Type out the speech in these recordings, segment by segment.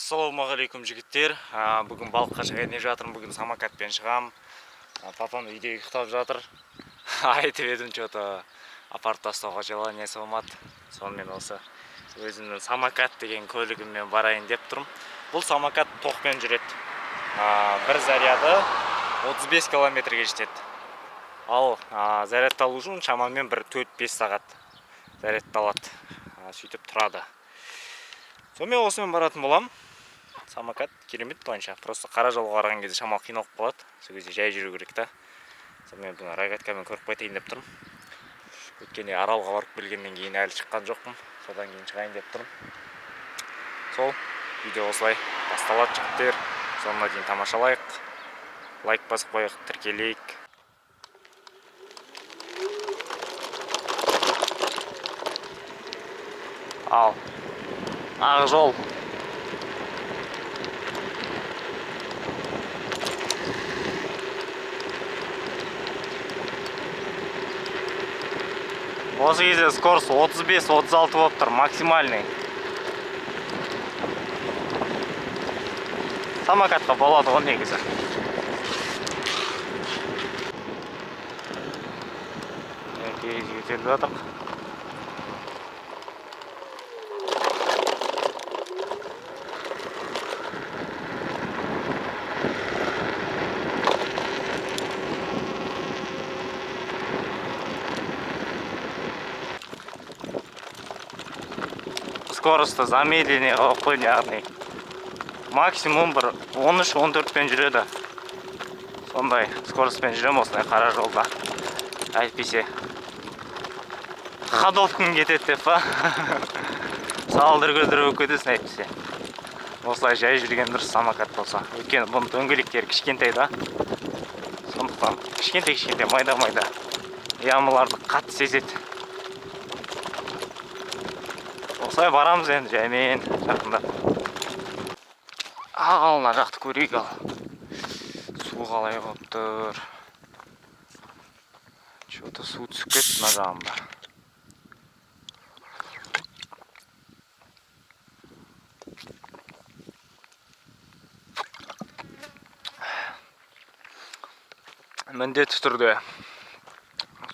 Ассалаумағалейкум жігіттер. Бүгін балыққа шығайын деп жатырмын. Бүгін самокатпен шығам. Папам үйде ұйықтап жатыр. Айтып едім, что-то апарып тастауға желаниесі болмады. Сонымен осы өзімнің самокат деген көлігіммен барайын деп тұрмын. Бұл самокат тоқпен жүреді. Бір заряды 35 километрге жетеді. Ал зарядталу үшін шамамен бір 4-5 сағат зарядталады. Сөйтіп тұрады. Сонымен осымен баратын болам. Самокат керемет планша. Просто қара жолға қараған кезде шамалы қиналып қалады. Сол кезде жай жүру керек та. Сонымен бүгін рогаткамен көріп қайтайын деп тұрмын. Өткенде Аралға барып келгеннен кейін әлі шыққан жоқпын. Содан кейін шығайын деп тұрмын. Сол видео осылай басталады жігіттер. Соңына дейін тамашалайық. Лайк басып қойып тіркелейік. Ал ақ жол. Осы кезде скорость 35-36 болып тұр, максимальный. Самокатқа болады ғой негізі. Кетеліп жатыр. Скорості замедление қойып қойды, яғни максимум бір 13-14 жүреді. Сондай скоростьпен жүрем осылай қара жолда. Әйтпесе ходовкың кетеді деп па. Салдыр-гүлдір болып кетесің әйтпесе. Осылай жай жүрген дұрыс самокат болса. Өйткені бұның дөңгелектері кішкентай да. Сондықтан кішкентай майда-майда ямаларды қатты сезеді. Осылай барамыз енді жаймен жақында. Ағалына жақты көрейік ал. Су қалай болып тұр. Что-то су түсіп кетті мына жағында. Міндетті түрде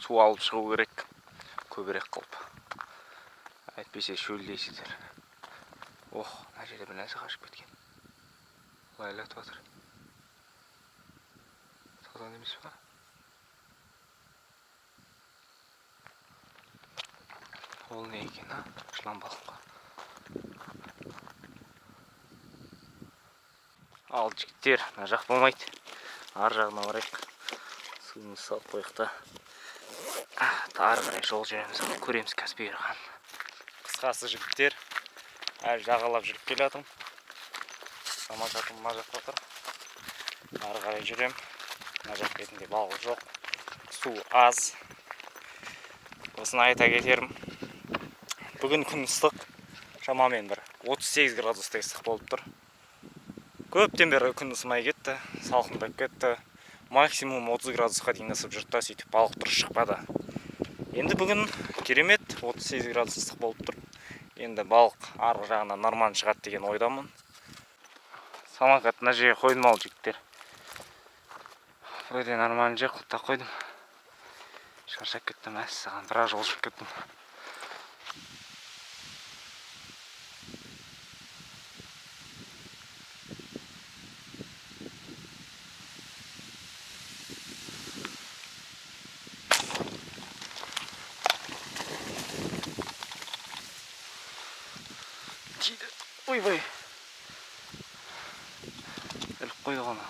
су алып шығу керек. Көбірек қылып. Әйтпесе шөлдейсіздер. Ох, мына жерде бір нәрсе қашып кеткен. Лайлатып жатыр. Сазан емес па? Ол не екен, а? Жылан балыққа. Ал жігіттер, мына жақ болмайды. Ар жағына барайық. Суымыз салып қойықта. Ары қарай жол жүреміз. Көреміз Каспий ырғанын. Қысқасы жігіттер, әлі жағалап жүріп келатым. Самокатым мына жақта тұр. Ары қарай жүрем. Мына жақ бетінде балық жоқ. Су аз. Осыны айта кетерім. Бүгін күн ыстық. Шамамен бір 38 градустай ыстық болып тұр. Көптен бері күн ысымай кетті. Салқындап кетті. Максимум 30 градусқа дейін ысып жүрді, сөйтіп балық дұрыс шықпады. Енді бүгін керемет 38 градус ыстық болып тұр. Енді балық арғы жағынан нормально шығады деген ойдамын. Самокат мына жерге қойдым ал жігіттер. Өте нормально жер құлта қойдым. Шаршап кеттім, саған бірақ жол жүріп кеттім. Ой-бай. Әліп қойды ғана.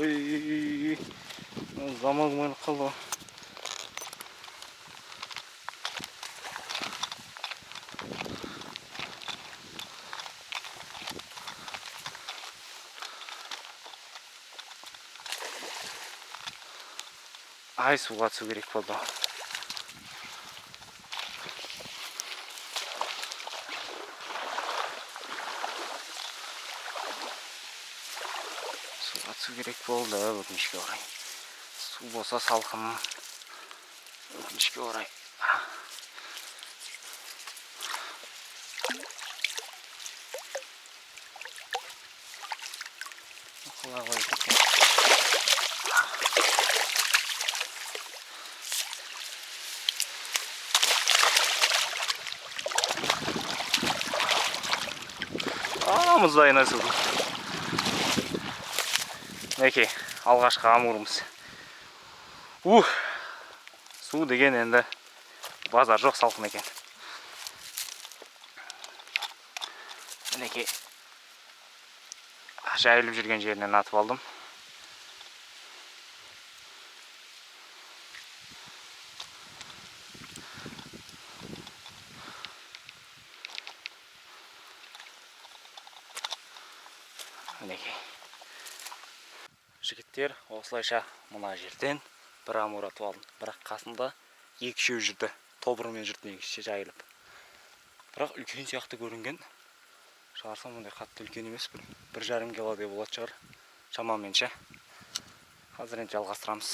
Ой, замағым әліп қалды. Ай, суға түсу керек болды. Су керек болды өкінішке орай. Су болса салқын. Өкінішке орай. Құлақ кеткен. Мұздай насыл. Неке, алғашқы амурымыз. Су деген енді базар жоқ, салқын екен. Мінеке, жайылып жүрген жерінен атып алдым. Мінеке. Жігіттер, осылайша мына жерден бір амур атып алдым. Бірақ қасында екі-үшеу жүрді. Тобырмен жүрді негізше жайылып. Бірақ үлкен сияқты көрінген. Шығарсам мұндай қатты үлкен емес, 1,5 кило деп болады шығар. Шамаменше. Қазір енді жалғастырамыз.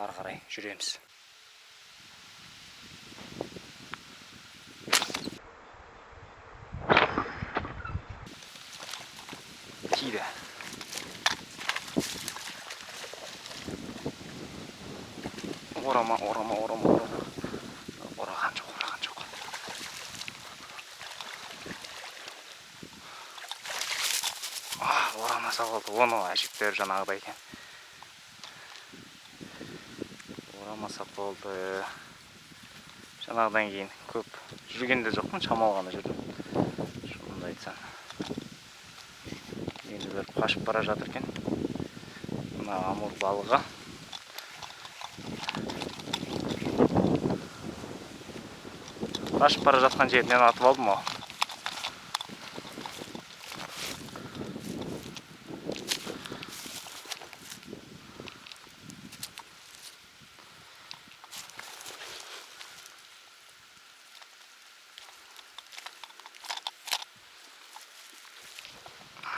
Ары қарай жүреміз. Тиді. Орама. Ораған жоқ. Орамаса болды, оны әжептәуір жаңағыдай екен. Орамаса болды. Жаңағыдан кейін көп жүргенде жоқпын, шамалы ғана жүрдім. Шынымды айтсам. Енді бір қашып бара жатыр екен. Мына амур балығы. Қашып бара жатқан жерінен атып алдым о.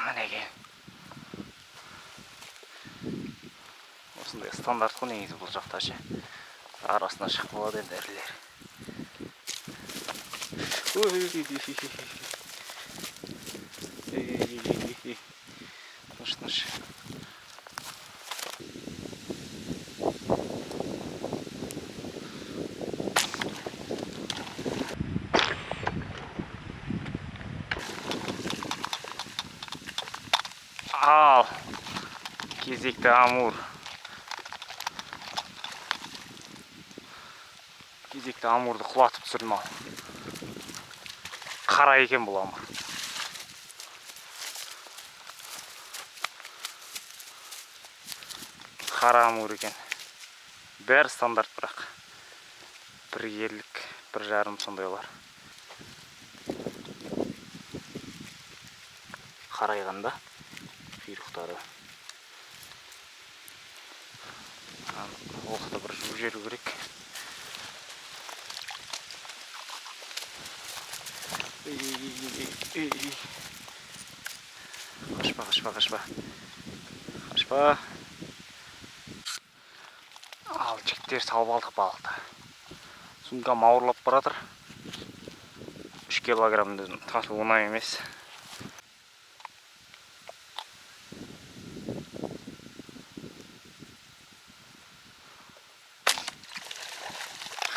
Мінеке. Осындай стандарт қой негізі бұл жақта ше. Арасына шығып болады енді ірілер. Тыныш. Ал, кезекті амур. Кезекті амурды құлатып түсірдім ал. Қара екен бұл амур. Қара амур екен. Бәрі стандарт бірақ. 1 ерлік, 1,5 сондай олар. Қарайғанда құйрықтары. Оқты бір жуып жеру керек. Қашпа. Ал, жігіттер салып алдық балықты. Сумкам ауырлап баратыр. 3 килограммды тасу оңай емес.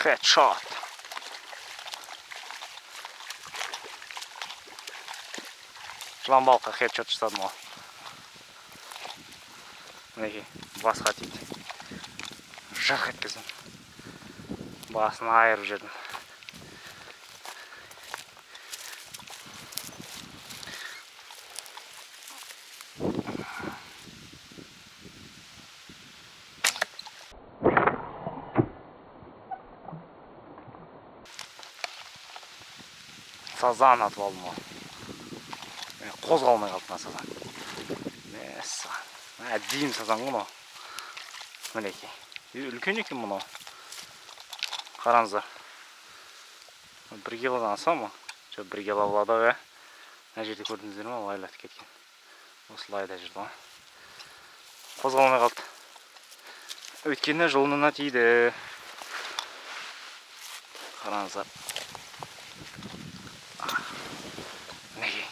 Headshot. Жылан балыққа headshot жасадым ол. Мінеке, басқа тиді. Жақ еткіздім. Басын айырып жүрдім. Сазан атып алдым ол. Қозғалмай қалды мына сазан. Әдейім сазан мұны. Мінеке. Үлкен екен мұны. Қараңыздар. 1 килодан аса ма? 1 кило болады ғой. Мына жерде көрдіңіздер ме? Лайлатып кеткен. Осылайда жүрді. Қозғалмай қалды. Өйткені жұлынына тиді. Қараңыздар. Мінеке.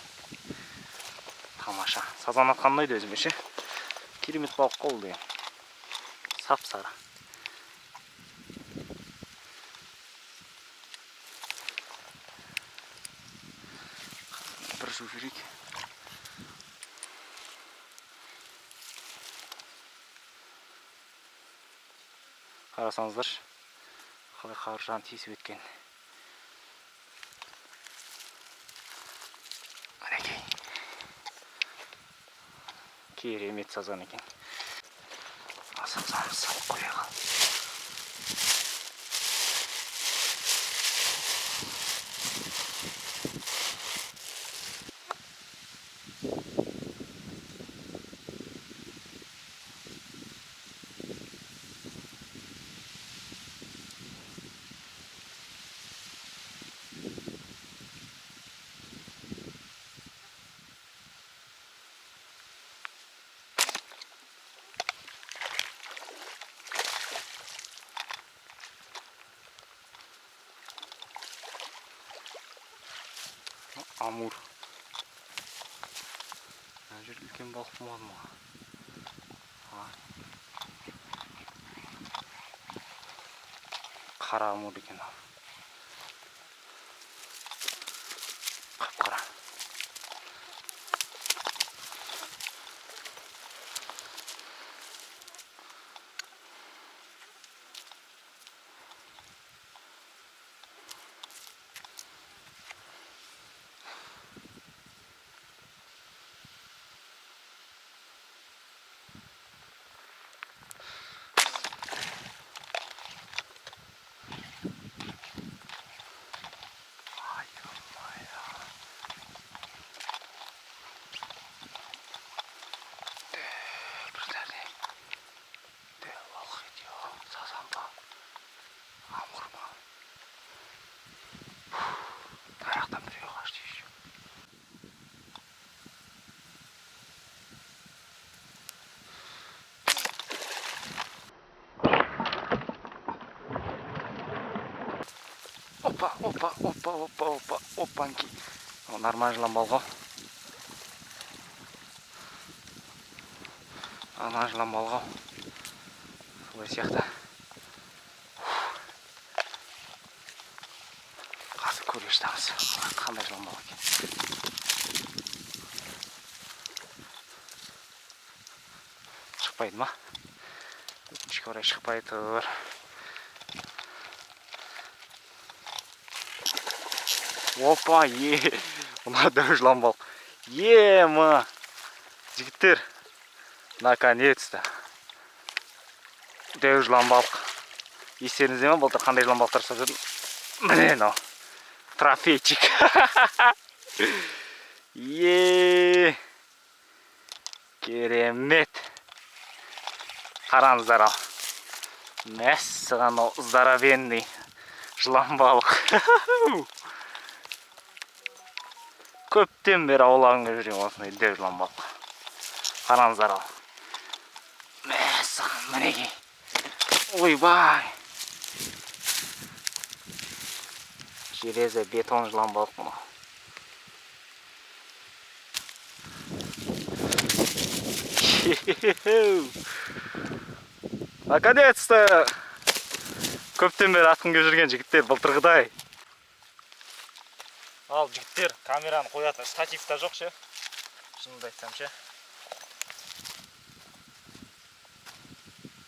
Тамаша. Сазан атқаннайды өзіме ше. Керемет балық қол деген. Сап-сары. Бір жу жүрек. Қарасаңыздар, қалай қауыржан тиісіп өткен. Мінекей. Керемет сазан екен. Сазанымыз салып қояға. Амур. Мына жерде үлкен балық болмады ма? Қара амур екен ал. Қап-қара. Опаньки. Нормально жыланбалға. Ана жыланбалға. Солай сияқты. Қазір көре жатамыз. Қандай жыланбал екен. Шықпайды ма? Өкінішке орай шықпай тұр. Опа, мына да жыланбал. Ма! Жігіттер, наконец-то. Дөу жыланбалық. Естеріңізде ме, былтыр қандай жыланбалықтар ұстап жүрдім? Міне мынау. Трофейчик. Керемет. Қараңыздар ал. Мәссіған ол здоровенный жыланбалық. Көптен бері аулағанға жүрген осындай дөу жыланбалық. Қараңыздар ал. Мәссіған мінекей. Ойбай. Железо бетон жыланбалық мұны. Наконец-то! Көптен бері атқым келіп жүрген жігіттер былтырғыдай. Ал жігіттер, камераны қоятын штатив та жоқ ше. Шынымды айтсам ше.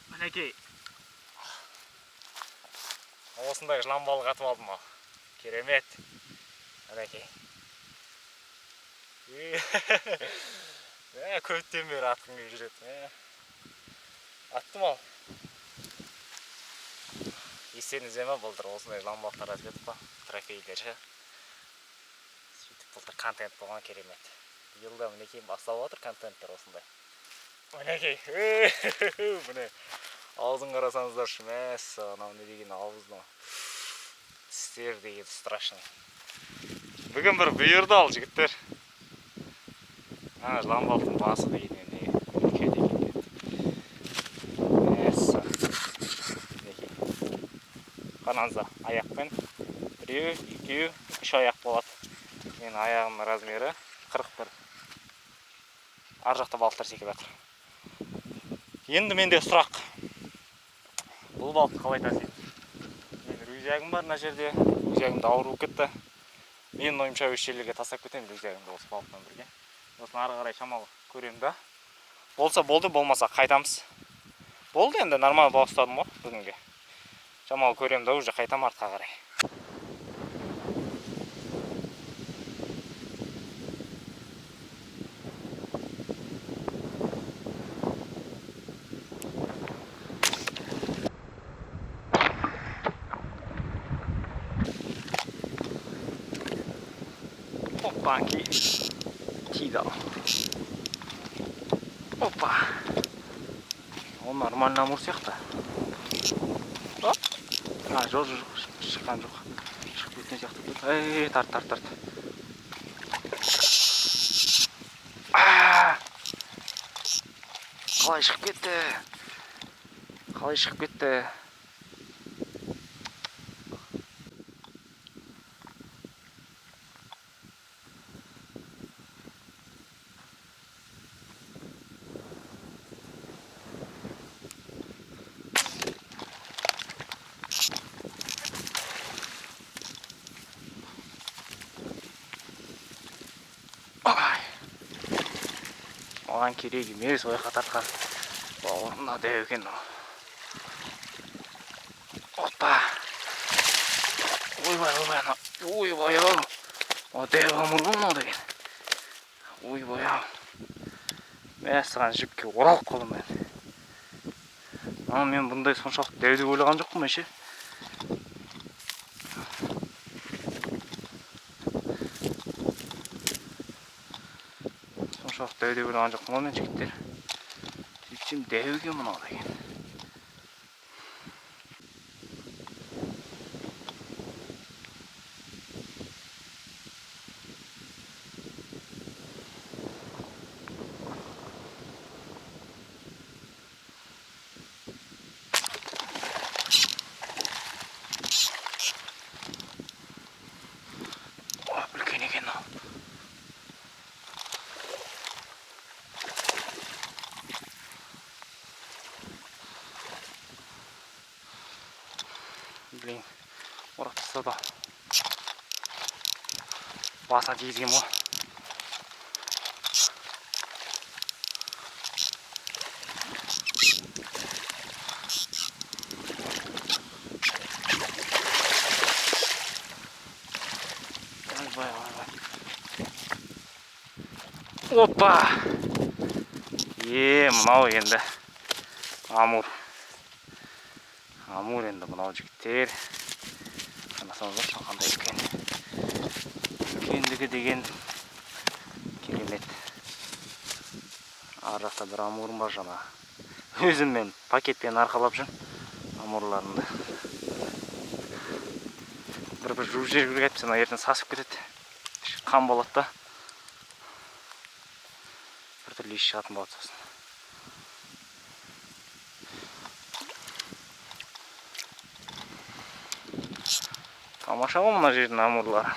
Мінекей. Осындай жыланбалық атып алдым ал. Керемет. Мінекей. Көптен бері атқым келіп жүреді. Аттым ал. Естеріңізде ме, былтыр осындай жыланбалықтар атып едік па? Трофейлер ше. Сөйтіп былтыр контент болған керемет. Биылда мінекей басталып отыр контенттер осындай. Мінекей. Міне аузын қарасаңыздаршы, мәссі, анау не деген ауызды. Тістер деген страшный. Бүгін бір бұйырды ал жігіттер. Жыланбалықтың басы деген не үлкен екен. Мәссі. Қараңыздар, аяқпен 1, 2, 3 аяқ болады. Мен аяғымның размері 41. Ар жақта балықтар секіп жатыр. Енді менде сұрақ. Бұл балықты қалай тасиды? Менің рюкзагым бар мына жерде. Рюкзагымды ауыр болып кетті. Менің ойымша осы жерлерге тастап кетемін рюкзагымды осы балықпен бірге. Осыны ары қарай шамалы көремін да. Болса болды, болмаса қайтамыз. Болды енді нормал балық ұстадым ғой бүгінге. Шамалы көремін да уже қайтам артқа қарай. Опа, тиді. Опа. Ол нормальный амур сияқты. Жоқ, шыққан жоқ. Шығып кеткен сияқты. Тарт. Қалай шығып кетті? Оған керек емес, ойға тартқан бауырына дәу екен ол. Опа! Ойбай-ау! О, дәу амур болмау деген. Ойбай-ау! Мәссаған жіпке оралып қалдым мен. Мен бұндай соншалық дәу деп ойлаған жоқпын ше. Дәу деп ойлаған жоқпын мен жігіттер. Сөйтсем дәу екен мынау деген. Үлкен екен ол. Блин, орап тастады. Басына тигізген ғой. Опа! Мынау енді амур. Амур енді мынау жігіттер. Қарасаңыздар қандай үлкен. Үлкендігі деген керемет. Ар жақта бір амурым бар жаңа. Өзім мен пакетпен арқалап жүр амурларымды. Бір жуып жіберіп кетсе, ертең сасып кетеді. Қан болады да. Біртүрлі еш шығатын болады сосын. Тамаша ғой мына жердің амурлары.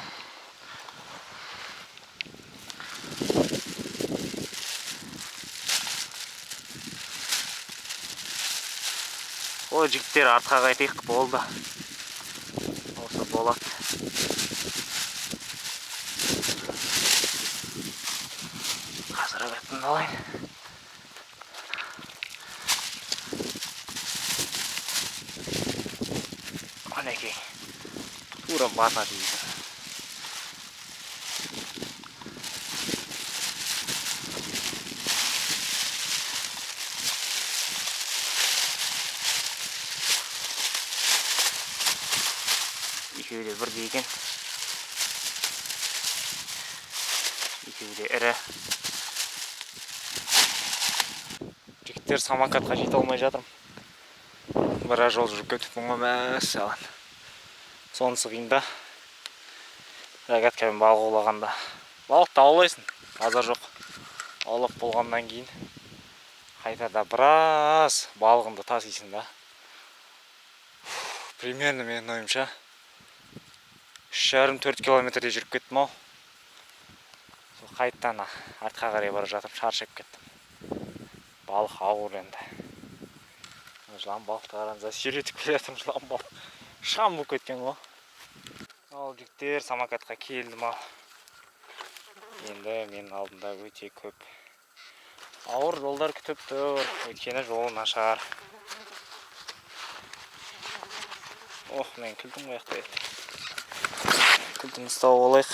Ой, жігіттер, артқа қайтайық, болды. Осы болады. Қазір ағайттың алайын. Анекей. Тура басына тигізді. Екеуі де бірдей екен. Екеуі де ірі. Жігіттер, самокатқа жете алмай жатырмын. Біраз жол жүріп кетіппін ғой, мәссаған. Сонысы қиында. Рогаткамен балық аулағанда. Балықты аулайсың, азар жоқ. Аулап болғаннан кейін қайтарда біраз балығыңды тасисың да. Примерно менің ойымша 3,5-4 километрде жүріп кеттім ау. Қайттан артқа қарай бара жатып шаршап кеттім. Балық ауыр енді. Жылан балықты қараңыздар, сүйретіп келе жатырмын жылан балық. Шам болып кеткен ғой. Ал жігіттер, самокатқа келдім ал. Енді менің алдымда өте көп ауыр жолдар күтіп тұр, өйткені жол нашар. Ох, мен кілтім қаяқта еді. Кілтім ұстау болайық.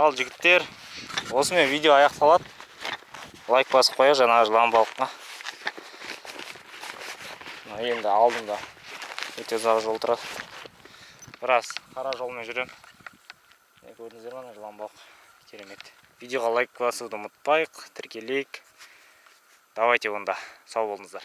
Ал жігіттер, осымен видео аяқталады. Лайк басып қояйық жаңағы жылан балыққа. Енді алдымда өте ұзақ жол тұрады. Біраз қара жолмен жүрем. Көрдіңіздер ме, жылан балық керемет. Видеоға лайк басуды ұмытпайық, тіркелейік. Давайте онда, сау болыңыздар.